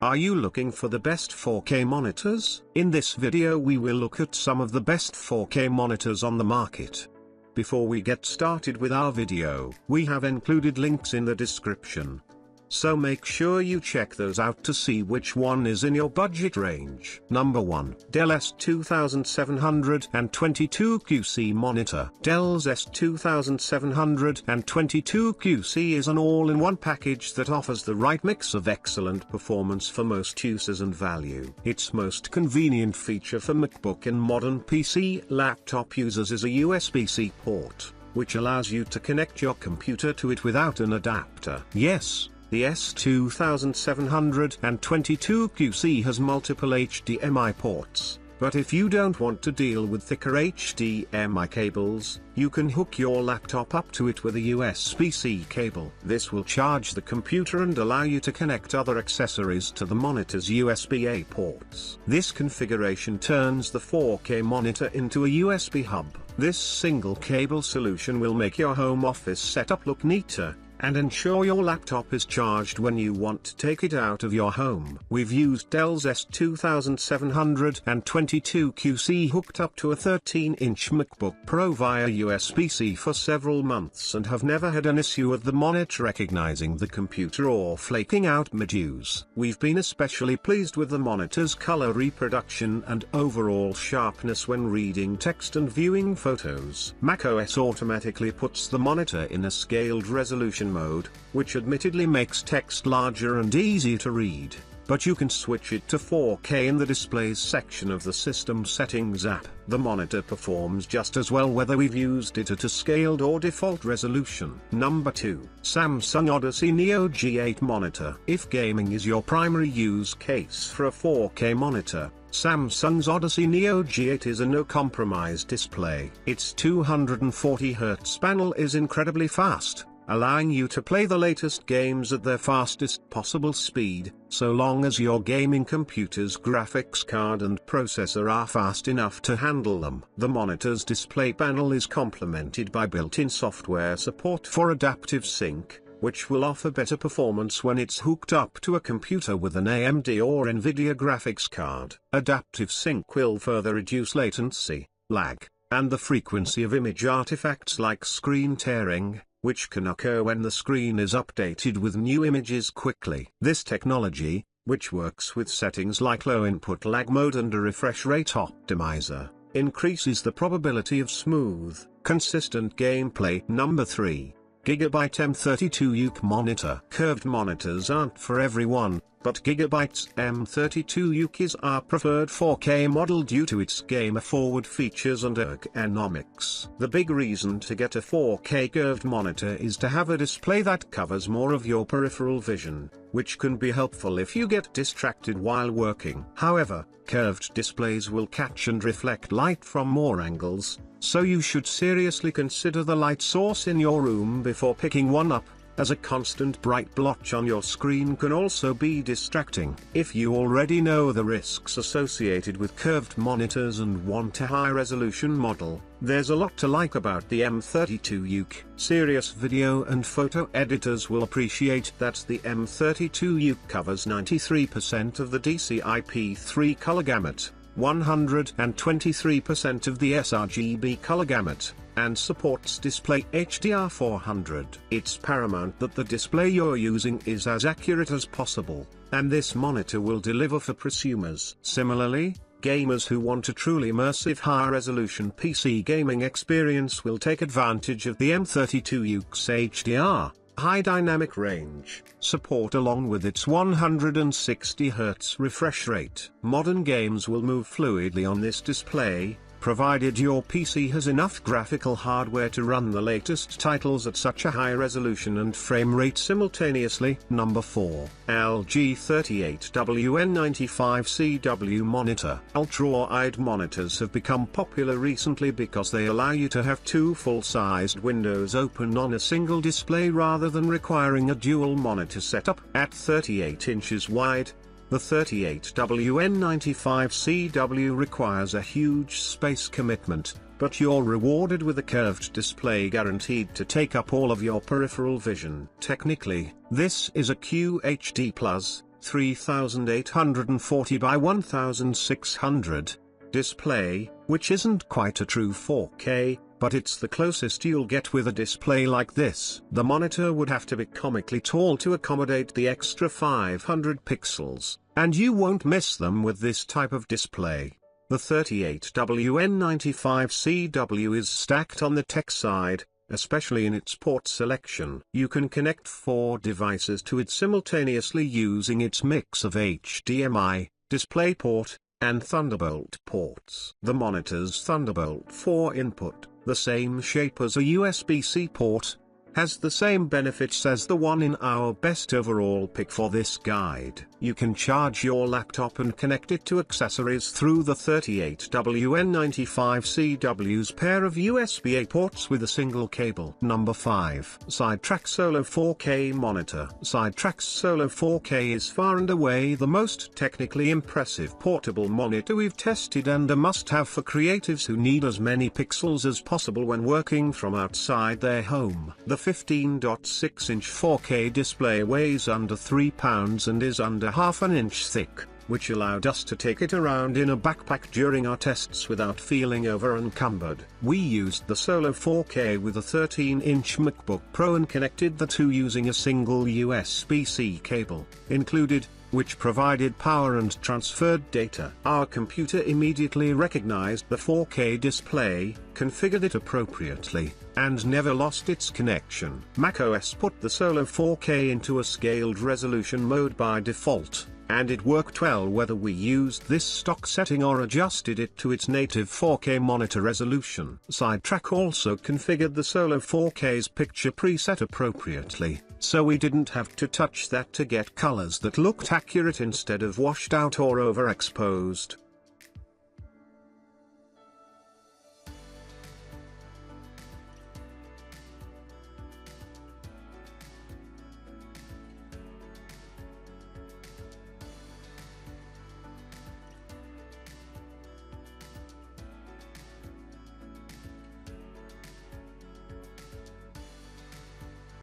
Are you looking for the best 4K monitors? In this video we will look at some of the best 4K monitors on the market. Before we get started with our video, we have included links in the description. So make sure you check those out to see which one is in your budget range. Number 1. Dell S2722QC Monitor. Dell's S2722QC is an all-in-one package that offers the right mix of excellent performance for most uses and value. Its most convenient feature for MacBook and modern PC laptop users is a USB-C port, which allows you to connect your computer to it without an adapter. Yes, the S2722QC has multiple HDMI ports, but if you don't want to deal with thicker HDMI cables, you can hook your laptop up to it with a USB-C cable. This will charge the computer and allow you to connect other accessories to the monitor's USB-A ports. This configuration turns the 4K monitor into a USB hub. This single cable solution will make your home office setup look neater and ensure your laptop is charged when you want to take it out of your home. We've used Dell's S2722QC hooked up to a 13-inch MacBook Pro via USB-C for several months and have never had an issue with the monitor recognizing the computer or flaking out mid-use. We've been especially pleased with the monitor's color reproduction and overall sharpness when reading text and viewing photos. macOS automatically puts the monitor in a scaled resolution mode, which admittedly makes text larger and easier to read, but you can switch it to 4K in the displays section of the system settings app. The monitor performs just as well whether we've used it at a scaled or default resolution. Number 2. Samsung Odyssey Neo G8 Monitor. If gaming is your primary use case for a 4K monitor, Samsung's Odyssey Neo G8 is a no-compromise display. Its 240Hz panel is incredibly fast, allowing you to play the latest games at their fastest possible speed, so long as your gaming computer's graphics card and processor are fast enough to handle them. The monitor's display panel is complemented by built-in software support for adaptive sync, which will offer better performance when it's hooked up to a computer with an AMD or NVIDIA graphics card. Adaptive sync will further reduce latency, lag, and the frequency of image artifacts like screen tearing, which can occur when the screen is updated with new images quickly. This technology, which works with settings like low input lag mode and a refresh rate optimizer, increases the probability of smooth, consistent gameplay. Number 3. Gigabyte M32UK Monitor. Curved monitors aren't for everyone, but Gigabyte's M32UK is our preferred 4K model due to its gamer-forward features and ergonomics. The big reason to get a 4K curved monitor is to have a display that covers more of your peripheral vision, which can be helpful if you get distracted while working. However, curved displays will catch and reflect light from more angles, so you should seriously consider the light source in your room before picking one up, as a constant bright blotch on your screen can also be distracting. If you already know the risks associated with curved monitors and want a high-resolution model, there's a lot to like about the M32UK. Serious video and photo editors will appreciate that the M32UK covers 93% of the DCI-P3 color gamut, 123% of the sRGB color gamut, and supports display HDR 400. It's paramount that the display you're using is as accurate as possible, and this monitor will deliver for prosumers. Similarly, gamers who want a truly immersive high-resolution PC gaming experience will take advantage of the M32UK's HDR, high dynamic range, support along with its 160Hz refresh rate. Modern games will move fluidly on this display, provided your PC has enough graphical hardware to run the latest titles at such a high resolution and frame rate simultaneously. Number 4. LG 38WN95CW Monitor. Ultra-wide monitors have become popular recently because they allow you to have two full-sized windows open on a single display rather than requiring a dual monitor setup. At 38 inches wide, the 38WN95CW requires a huge space commitment, but you're rewarded with a curved display guaranteed to take up all of your peripheral vision. Technically, this is a QHD+ 3840 by 1600 display, which isn't quite a true 4K, but it's the closest you'll get with a display like this. The monitor would have to be comically tall to accommodate the extra 500 pixels, and you won't miss them with this type of display. The 38WN95CW is stacked on the tech side, especially in its port selection. You can connect 4 devices to it simultaneously using its mix of HDMI, DisplayPort, and Thunderbolt ports. The monitor's Thunderbolt 4 input, the same shape as a USB-C port, has the same benefits as the one in our best overall pick for this guide. You can charge your laptop and connect it to accessories through the 38WN95CW's pair of USB-A ports with a single cable. Number 5. Sidetrack Solo 4K Monitor. Sidetrack's Solo 4K is far and away the most technically impressive portable monitor we've tested and a must-have for creatives who need as many pixels as possible when working from outside their home. The 15.6-inch 4K display weighs under 3 pounds and is under half an inch thick, which allowed us to take it around in a backpack during our tests without feeling over-encumbered. We used the Solo 4K with a 13-inch MacBook Pro and connected the two using a single USB-C cable included, which provided power and transferred data. Our computer immediately recognized the 4K display, configured it appropriately, and never lost its connection. macOS put the Solo 4K into a scaled resolution mode by default, and it worked well whether we used this stock setting or adjusted it to its native 4K monitor resolution. Sidetrack also configured the Solo 4K's picture preset appropriately, so we didn't have to touch that to get colors that looked accurate instead of washed out or overexposed.